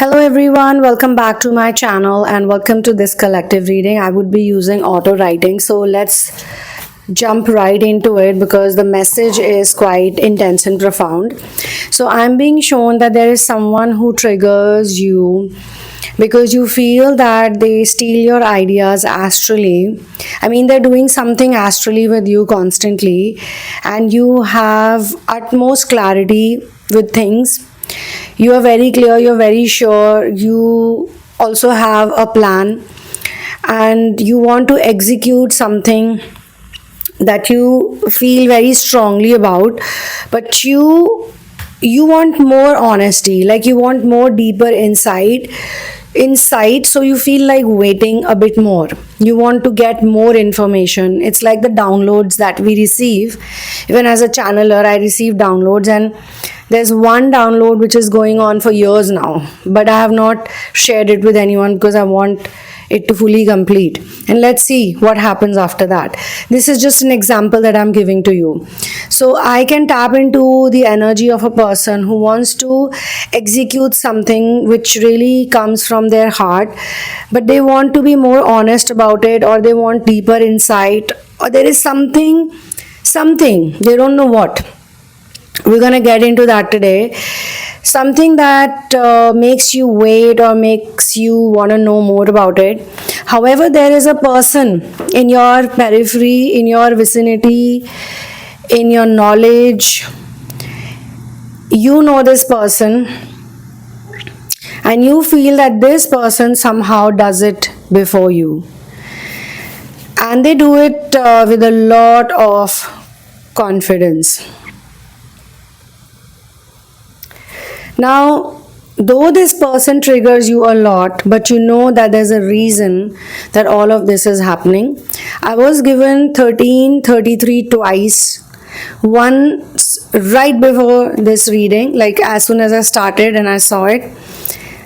Hello everyone, welcome back to my channel and welcome to this collective reading. I would be using auto writing, so let's jump right into it because the message is quite intense and profound. So I'm being shown that there is someone who triggers you because you feel that they steal your ideas astrally. I mean, they're doing something astrally with you constantly, and you have utmost clarity with things. You are very clear, you're very sure, you also have a plan, and you want to execute something that you feel very strongly about, but you want more honesty, like you want more deeper insight, so you feel like waiting a bit more. You want to get more information. It's like the downloads that we receive. Even as a channeler, I receive downloads, and there's one download which is going on for years now, but I have not shared it with anyone because I want it to fully complete, and let's see what happens after that. This is just an example that I'm giving to you. So I can tap into the energy of a person who wants to execute something which really comes from their heart, but they want to be more honest about it, or they want deeper insight, or there is something they don't know what. We're going to get into that today. Something that makes you wait or makes you want to know more about it. However, there is a person in your periphery, in your vicinity, in your knowledge. You know this person, and you feel that this person somehow does it before you. And they do it with a lot of confidence. Now, though this person triggers you a lot, but you know that there's a reason that all of this is happening. I was given 1333 twice. Once right before this reading, like as soon as I started and I saw it.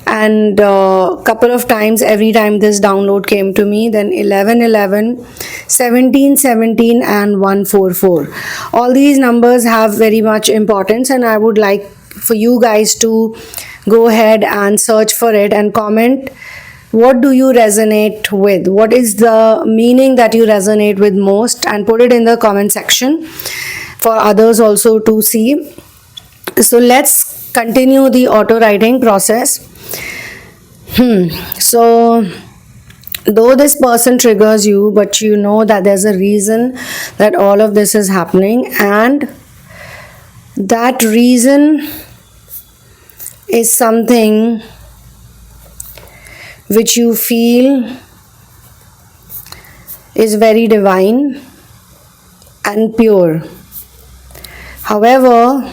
And a couple of times, every time this download came to me, then 1111, 1717 and 144. All these numbers have very much importance, and I would like for you guys to go ahead and search for it and comment what do you resonate with, what is the meaning that you resonate with most, and put it in the comment section for others also to see. So let's continue the auto writing process. So though this person triggers you, but you know that there's a reason that all of this is happening, and that reason is something which you feel is very divine and pure. However,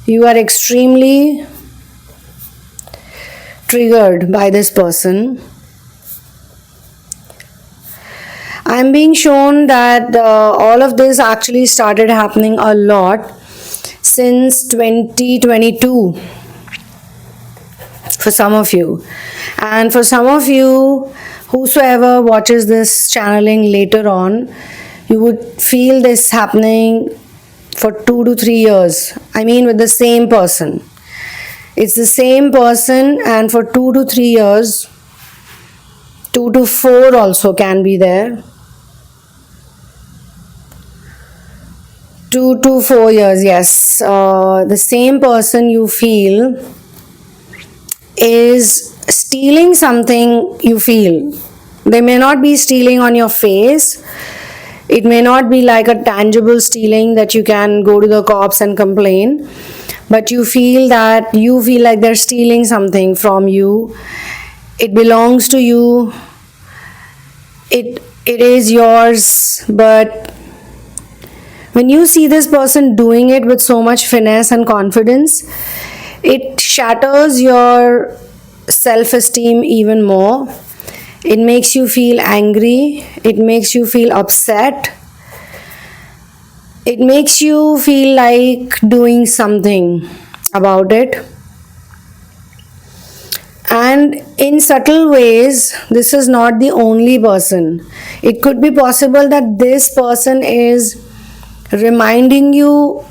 you are extremely triggered by this person. I'm being shown that all of this actually started happening a lot since 2022 for some of you, and for some of you, whosoever watches this channeling later on, you would feel this happening for 2 to 3 years. I mean, with the same person. It's the same person, and for 2 to 3 years, 2 to 4 also can be there. 2 to 4 years, yes. The same person you feel is stealing something you feel. They may not be stealing on your face. It may not be like a tangible stealing that you can go to the cops and complain. But you feel like they're stealing something from you. It belongs to you. It is yours, but when you see this person doing it with so much finesse and confidence, it shatters your self-esteem even more. It makes you feel angry. It makes you feel upset. It makes you feel like doing something about it. And in subtle ways, this is not the only person. It could be possible that this person is reminding you,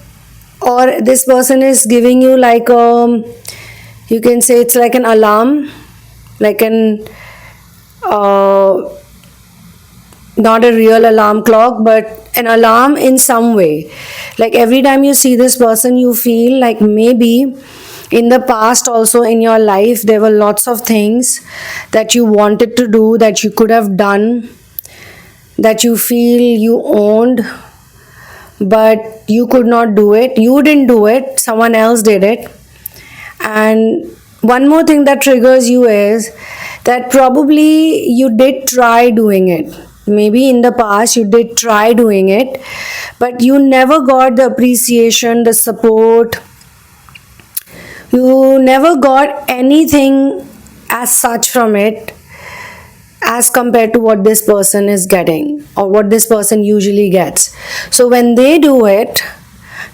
or this person is giving you like a You can say it's like an alarm, like an not a real alarm clock, but an alarm in some way. Like every time you see this person, you feel like maybe in the past, also in your life, there were lots of things that you wanted to do, that you could have done, that you feel you owned, but you could not do it. You didn't do it, someone else did it. And one more thing that triggers you is that probably you did try doing it. Maybe in the past you did try doing it, but you never got the appreciation, the support. You never got anything as such from it as compared to what this person is getting or what this person usually gets. So when they do it,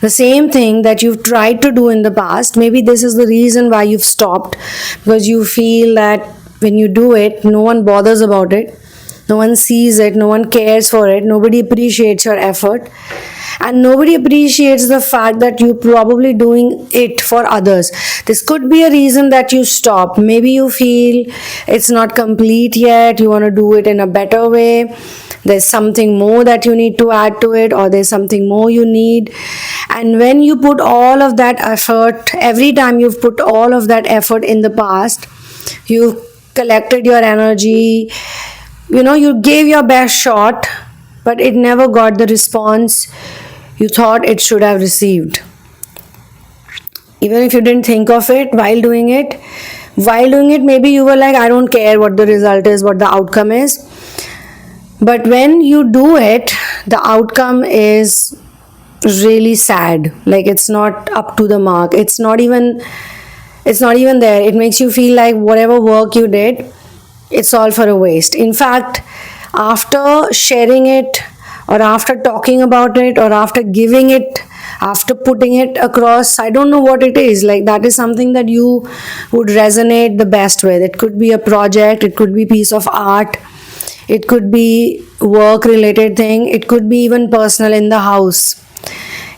the same thing that you've tried to do in the past, maybe this is the reason why you've stopped, because you feel that when you do it, no one bothers about it, no one sees it, no one cares for it, nobody appreciates your effort, and nobody appreciates the fact that you're probably doing it for others. This could be a reason that you stop. Maybe you feel it's not complete yet, you want to do it in a better way, there's something more that you need to add to it, or there's something more you need. And when you put all of that effort, every time you've put all of that effort in the past, you've collected your energy, you gave your best shot, but it never got the response you thought it should have received. Even if you didn't think of it while doing it, maybe you were like, I don't care what the result is, what the outcome is. But when you do it, the outcome is really sad. Like it's not up to the mark. It's not even there. It makes you feel like whatever work you did, it's all for a waste. In fact, after sharing it, or after talking about it, or after giving it, after putting it across, I don't know what it is, like that is something that you would resonate the best with. It could be a project, it could be piece of art, it could be work related thing, it could be even personal in the house,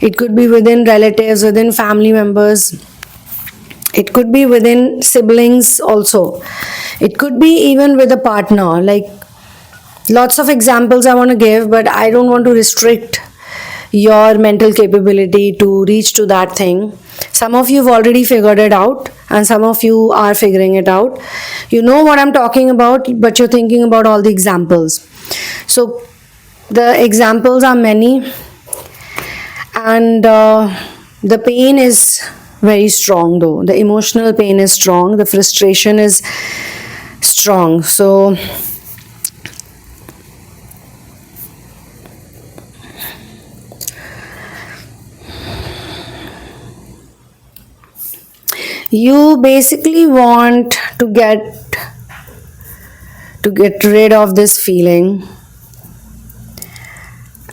it could be within relatives, within family members, it could be within siblings also, it could be even with a partner. Like lots of examples I want to give, but I don't want to restrict your mental capability to reach to that thing. Some of you have already figured it out, and some of you are figuring it out. You know what I'm talking about, but you're thinking about all the examples. So the examples are many, and the pain is very strong though. The emotional pain is strong, the frustration is strong. So you basically want to get rid of this feeling,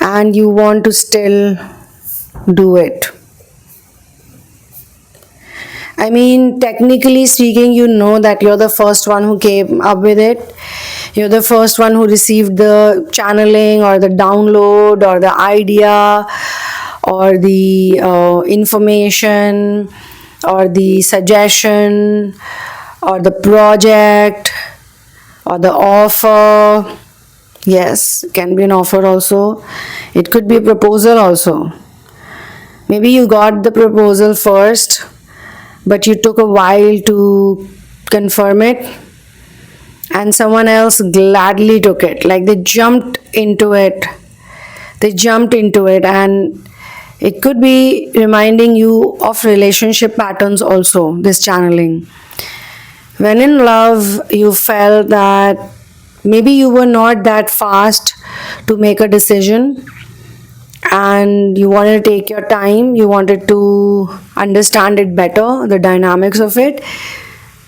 and you want to still do it. I mean, technically speaking, you know that you're the first one who came up with it. You're the first one who received the channeling or the download or the idea or the information or the suggestion or the project or the offer. Yes, it can be an offer also. It could be a proposal also. Maybe you got the proposal first, but you took a while to confirm it, and someone else gladly took it. Like they jumped into it. And it could be reminding you of relationship patterns also, this channeling. When in love, you felt that maybe you were not that fast to make a decision, and you wanted to take your time, you wanted to understand it better, the dynamics of it.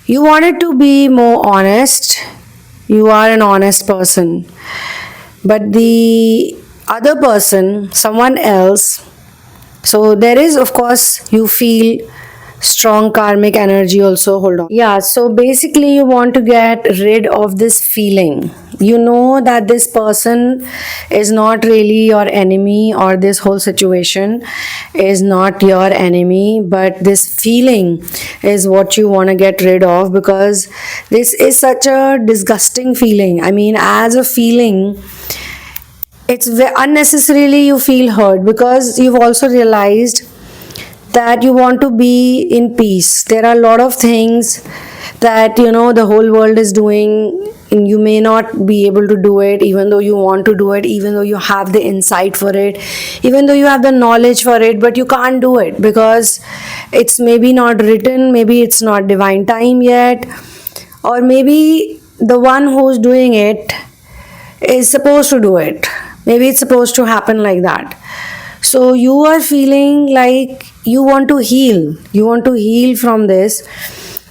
You wanted to be more honest. You are an honest person. But the other person, someone else, so there is, of course, you feel strong karmic energy also. Hold on. Yeah, so basically you want to get rid of this feeling You know that this person is not really your enemy, or this whole situation is not your enemy, but this feeling is what you want to get rid of, because this is such a disgusting feeling. I mean, as a feeling, unnecessarily you feel hurt, because you've also realized that you want to be in peace. There are a lot of things that the whole world is doing, and you may not be able to do it, even though you want to do it, even though you have the insight for it, even though you have the knowledge for it, but you can't do it because it's maybe not written, maybe it's not divine time yet, or maybe the one who's doing it is supposed to do it. Maybe it's supposed to happen like that. So you are feeling like you want to heal. You want to heal from this,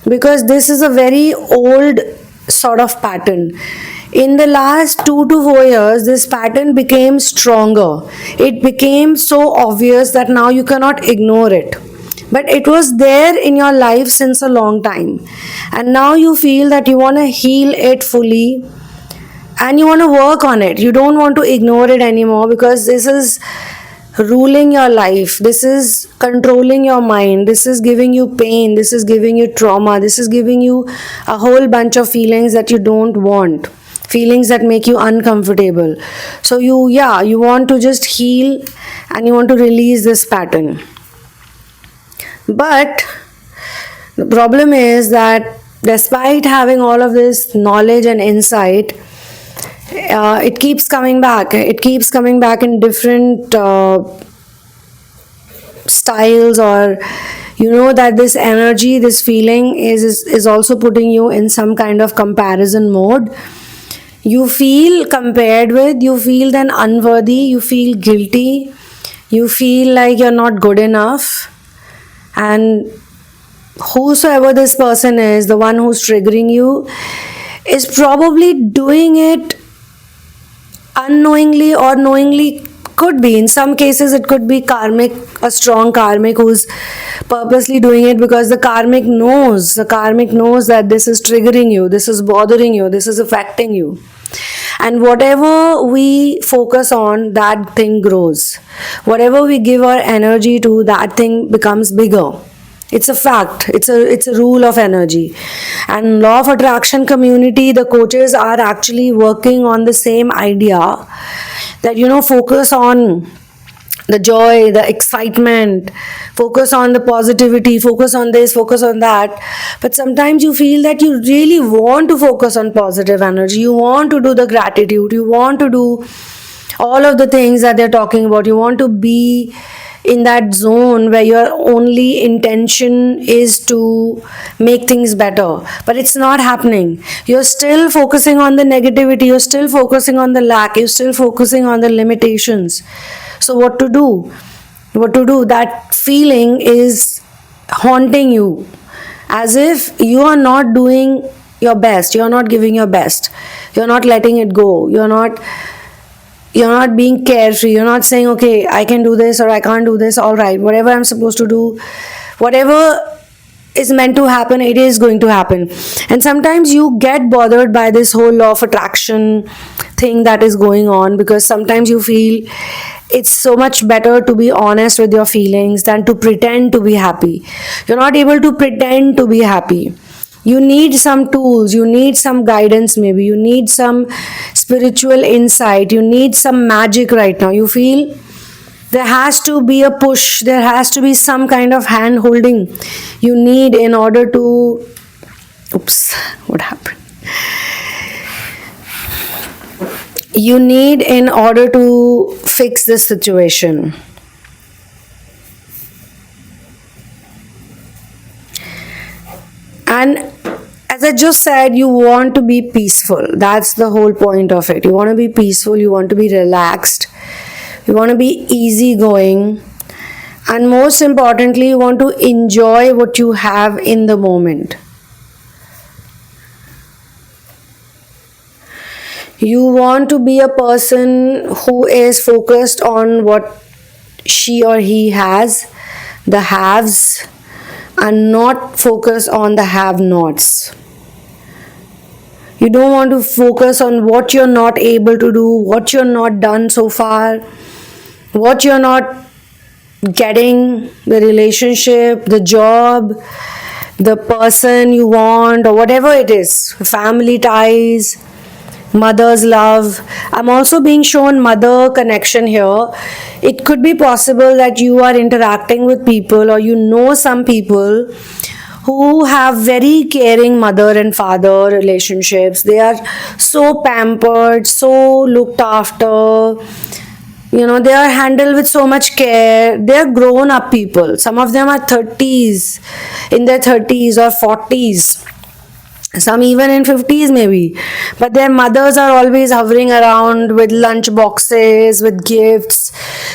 because this is a very old sort of pattern. In the last 2 to 4 years, this pattern became stronger. It became so obvious that now you cannot ignore it. But it was there in your life since a long time. And now you feel that you want to heal it fully, and you want to work on it. You don't want to ignore it anymore, because this is ruling your life, this is controlling your mind, this is giving you pain, this is giving you trauma, this is giving you a whole bunch of feelings that you don't want, feelings that make you uncomfortable. So you want to just heal, and you want to release this pattern. But the problem is that despite having all of this knowledge and insight, it keeps coming back. It keeps coming back in different styles, or that this energy, this feeling is also putting you in some kind of comparison mode. You feel compared with, you feel then unworthy, you feel guilty, you feel like you're not good enough. And whosoever this person is, the one who's triggering you, is probably doing it unknowingly or knowingly. Could be, in some cases it could be karmic, a strong karmic who's purposely doing it, because the karmic knows that this is triggering you, this is bothering you, this is affecting you. And whatever we focus on, that thing grows. Whatever we give our energy to, that thing becomes bigger. It's a fact. It's a rule of energy. And law of attraction community, the coaches are actually working on the same idea, that focus on the joy, the excitement, focus on the positivity, focus on this, focus on that. But sometimes you feel that you really want to focus on positive energy, you want to do the gratitude, you want to do all of the things that they're talking about, you want to be in that zone where your only intention is to make things better, but it's not happening. You're still focusing on the negativity, you're still focusing on the lack, you're still focusing on the limitations. So what to do? That feeling is haunting you, as if you are not doing your best, you're not giving your best, you're not letting it go, you're not being carefree, you're not saying, okay, I can do this, or I can't do this, all right, whatever I'm supposed to do, whatever is meant to happen, it is going to happen. And sometimes you get bothered by this whole law of attraction thing that is going on, because sometimes you feel it's so much better to be honest with your feelings than to pretend to be happy. You're not able to pretend to be happy. You need some tools, you need some guidance, maybe you need some spiritual insight, you need some magic right now. You feel there has to be a push, there has to be some kind of hand holding you need in order to what happened? You need in order to fix this situation. And as I just said, you want to be peaceful. That's the whole point of it. You want to be peaceful, you want to be relaxed, you want to be easygoing, and most importantly, you want to enjoy what you have in the moment. You want to be a person who is focused on what she or he has, the haves, and not focus on the have-nots. You don't want to focus on what you're not able to do, what you're not done so far, what you're not getting, the relationship, the job, the person you want, or whatever it is, family ties, mother's love. I'm also being shown mother connection here. It could be possible that you are interacting with people, or you know some people who have very caring mother and father relationships. They are so pampered, so looked after. They are handled with so much care. They are grown up people. Some of them are 30s, in their 30s or 40s, some even in 50s maybe, but their mothers are always hovering around with lunch boxes, with gifts,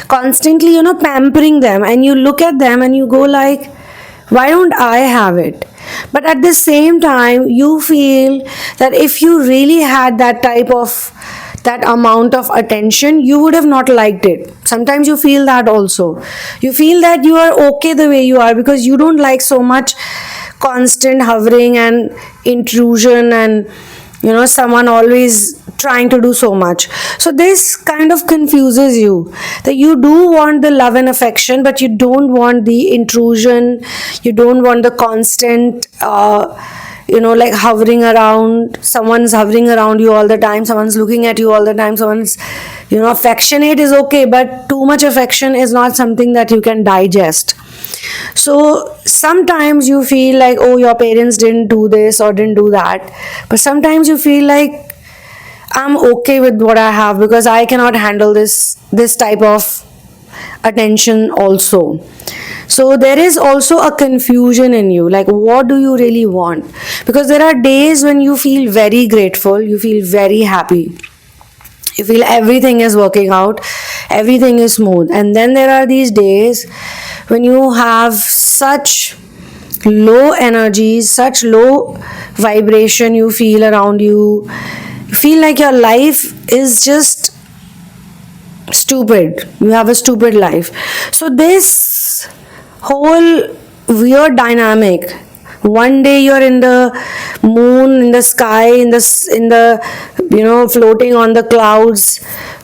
constantly pampering them. And you look at them and you go like, why don't I have it? But at the same time, you feel that if you really had that amount of attention, you would have not liked it. Sometimes you feel that also. You feel that you are okay the way you are, because you don't like so much constant hovering and intrusion, and someone always trying to do so much. So this kind of confuses you, that you do want the love and affection, but you don't want the intrusion. You don't want the constant like hovering around. Someone's hovering around you all the time, someone's looking at you all the time, someone's affectionate is okay, but too much affection is not something that you can digest. So sometimes you feel like, oh, your parents didn't do this or didn't do that, but sometimes you feel like, I'm okay with what I have, because I cannot handle this type of attention also. So there is also a confusion in you, like what do you really want? Because there are days when you feel very grateful, you feel very happy, you feel everything is working out, everything is smooth. And then there are these days when you have such low energy, such low vibration you feel around you. You feel like your life is just stupid. You have a stupid life. So this whole weird dynamic, one day you're in the moon, in the sky, in the floating on the clouds,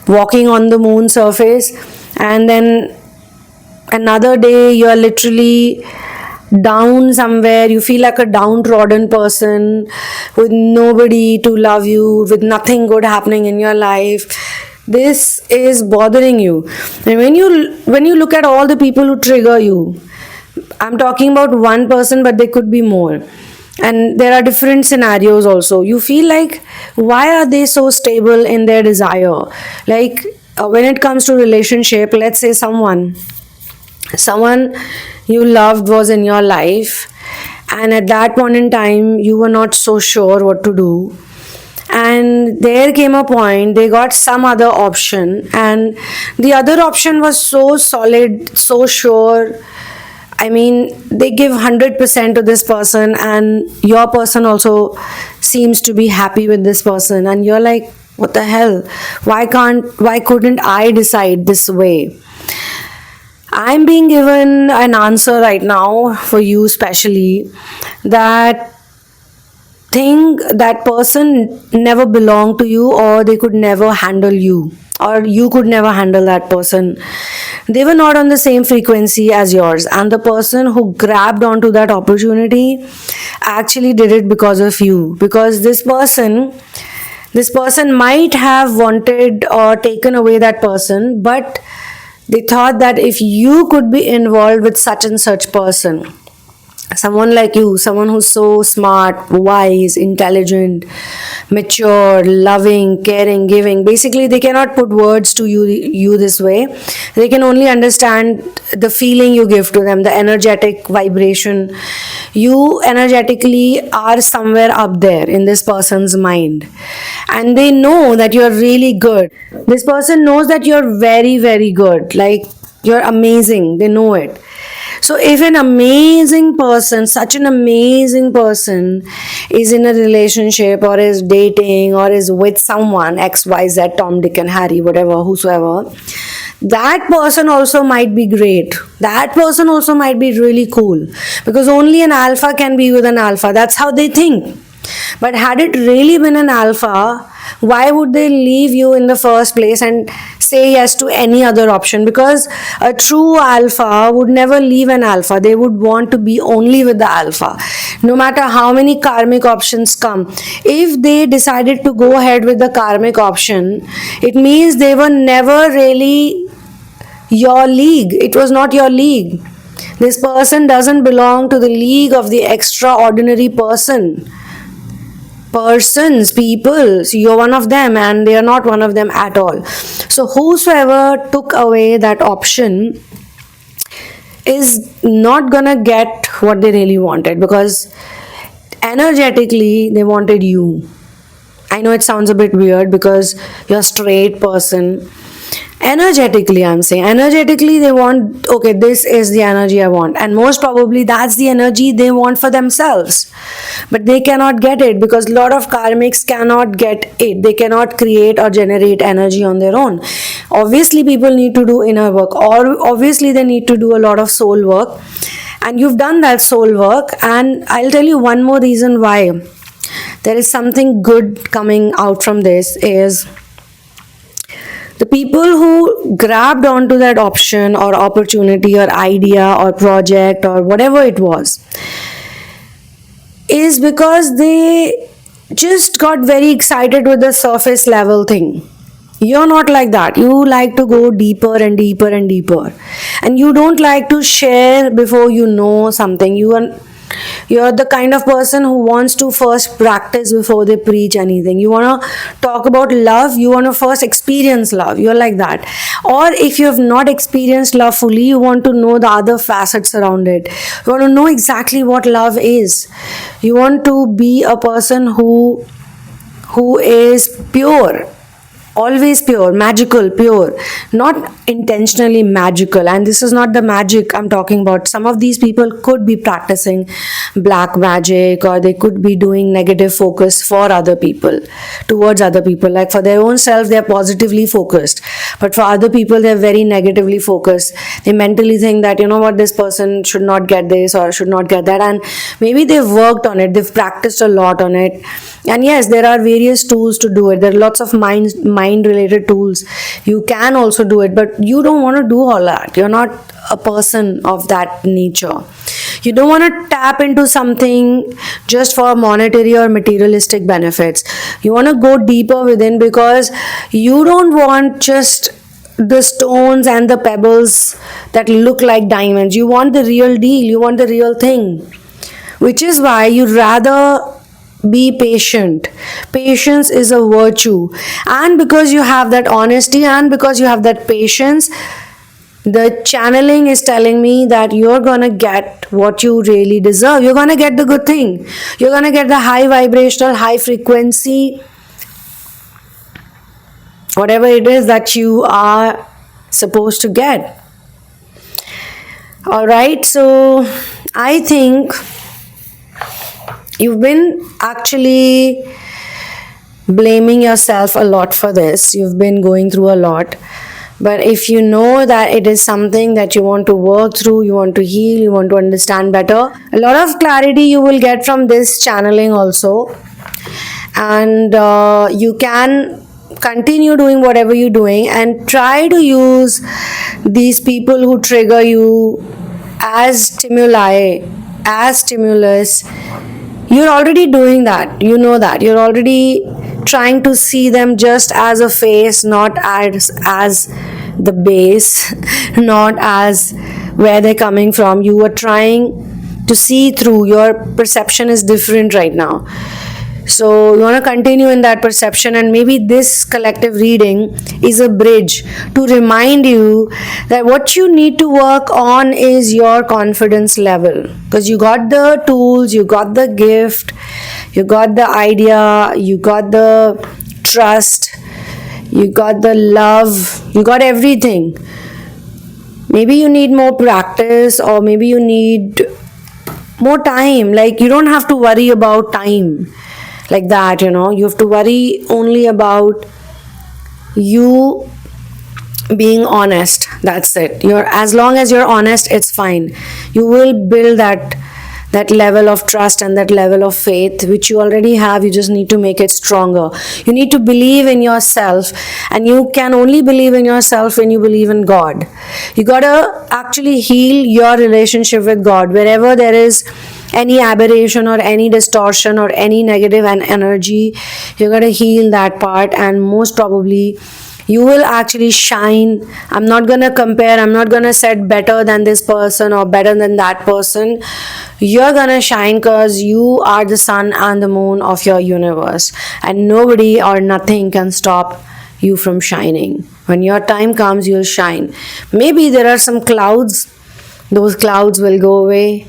walking on the moon surface, and then another day you're literally down somewhere. You feel like a downtrodden person with nobody to love you, with nothing good happening in your life. This is bothering you. And when you look at all the people who trigger you, I'm talking about one person, but there could be more. And there are different scenarios also. You feel like, why are they so stable in their desire? Like when it comes to relationship, let's say someone you loved was in your life, and at that point in time you were not so sure what to do, and there came a point they got some other option, and the other option was so solid, so sure. I mean, they give 100% to this person, and your person also seems to be happy with this person, and you're like, what the hell? Why couldn't I decide this way? I'm being given an answer right now for you, especially, that that person never belonged to you, or they could never handle you, or you could never handle that person. They were not on the same frequency as yours, and the person who grabbed onto that opportunity actually did it because of you. Because this person might have wanted or taken away that person, but they thought that if you could be involved with such and such person, someone like you, someone who's so smart, wise, intelligent, mature, loving, caring, giving, basically they cannot put words to you this way. They can only understand the feeling you give to them, the energetic vibration. You energetically are somewhere up there in this person's mind, and they know that you're really good. This person knows that you're very, very good, like you're amazing. They know it. So if an amazing person, such an amazing person, is in a relationship or is dating or is with someone, XYZ, Tom, Dick and Harry, whatever, whosoever, that person also might be great. That person also might be really cool, because only an alpha can be with an alpha. That's how they think. But had it really been an alpha, why would they leave you in the first place and say yes to any other option? Because a true alpha would never leave an alpha. They would want to be only with the alpha. No matter how many karmic options come, if they decided to go ahead with the karmic option, it means they were never really your league. It was not your league. This person doesn't belong to the league of the extraordinary persons, people. So you're one of them and they are not one of them at all. So whosoever took away that option is not gonna get what they really wanted, because energetically they wanted you. I know it sounds a bit weird because you're a straight person. Energetically, I'm saying, energetically, they want, okay, this is the energy I want, and most probably that's the energy they want for themselves, but they cannot get it because a lot of karmics cannot get it. They cannot create or generate energy on their own. Obviously, people need to do inner work, or obviously, they need to do a lot of soul work, and you've done that soul work. And I'll tell you one more reason why there is something good coming out from this is the people who grabbed onto that option or opportunity or idea or project or whatever it was is because they just got very excited with the surface level thing. You're not like that. You like to go deeper and deeper and deeper, and you don't like to share before you know something. You're the kind of person who wants to first practice before they preach anything. You want to talk about love, you want to first experience love. You're like that. Or if you have not experienced love fully, you want to know the other facets around it. You want to know exactly what love is. You want to be a person who is pure, always pure, magical, pure, not intentionally magical. And this is not the magic I'm talking about. Some of these people could be practicing black magic, or they could be doing negative focus for other people, towards other people. Like for their own self, they're positively focused, but for other people, they're very negatively focused. They mentally think that, you know what, this person should not get this or should not get that, and maybe they've worked on it, they've practiced a lot on it. And yes, there are various tools to do it. There are lots of mind related tools. You can also do it, but you don't want to do all that. You're not a person of that nature. You don't want to tap into something just for monetary or materialistic benefits. You want to go deeper within, because you don't want just the stones and the pebbles that look like diamonds. You want the real deal. You want the real thing, which is why you'd rather be patient. Patience is a virtue, and because you have that honesty and because you have that patience, the channeling is telling me that you're gonna get what you really deserve. You're gonna get the good thing. You're gonna get the high vibrational, high frequency, whatever it is that you are supposed to get. All right, so I think you've been actually blaming yourself a lot for this. You've been going through a lot. But if you know that it is something that you want to work through, you want to heal, you want to understand better, a lot of clarity you will get from this channeling also. And you can continue doing whatever you're doing and try to use these people who trigger you as stimuli, as stimulus. You're already doing that. You know that. You're already trying to see them just as a face, not as the base, not as where they're coming from. You are trying to see through. Your perception is different right now. So you want to continue in that perception, and maybe this collective reading is a bridge to remind you that what you need to work on is your confidence level, because you got the tools, you got the gift, you got the idea, you got the trust, you got the love, you got everything. Maybe you need more practice, or maybe you need more time. Like, you don't have to worry about time like that, you have to worry only about you being honest. That's it. As long as you're honest, it's fine. You will build that that level of trust and that level of faith which you already have. You just need to make it stronger. You need to believe in yourself, and you can only believe in yourself when you believe in God. You gotta actually heal your relationship with God. Wherever there is any aberration or any distortion or any negative energy, you gotta heal that part, and most probably you will actually shine. I'm not gonna compare, I'm not gonna set better than this person or better than that person. You're gonna shine because you are the sun and the moon of your universe, and nobody or nothing can stop you from shining. When your time comes, you'll shine. Maybe there are some clouds, those clouds will go away.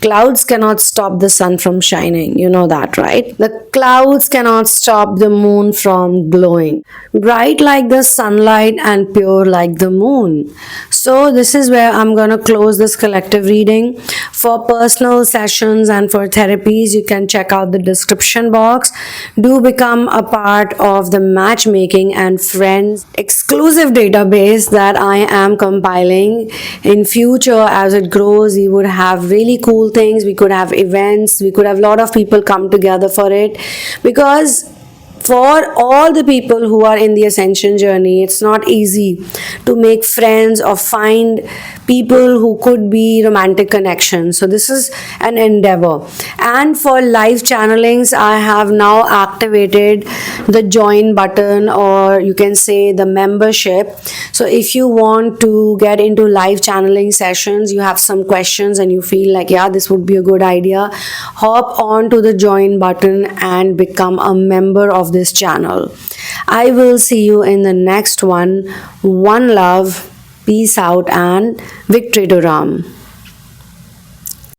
Clouds cannot stop the sun from shining. You know that, right? The clouds cannot stop the moon from glowing. Bright like the sunlight and pure like the moon. So, this is where I'm going to close this collective reading. For personal sessions and for therapies, you can check out the description box. Do become a part of the matchmaking and friends exclusive database that I am compiling. In future, as it grows, we would have really cool things. We could have events, we could have a lot of people come together for it, because for all the people who are in the ascension journey, it's not easy to make friends or find people who could be romantic connections. So this is an endeavor. And for live channelings, I have now activated the join button, or you can say the membership. So if you want to get into live channeling sessions, you have some questions and you feel like, yeah, this would be a good idea, hop on to the join button and become a member of this channel. I will see you in the next one. One love, peace out, and victory to Ram.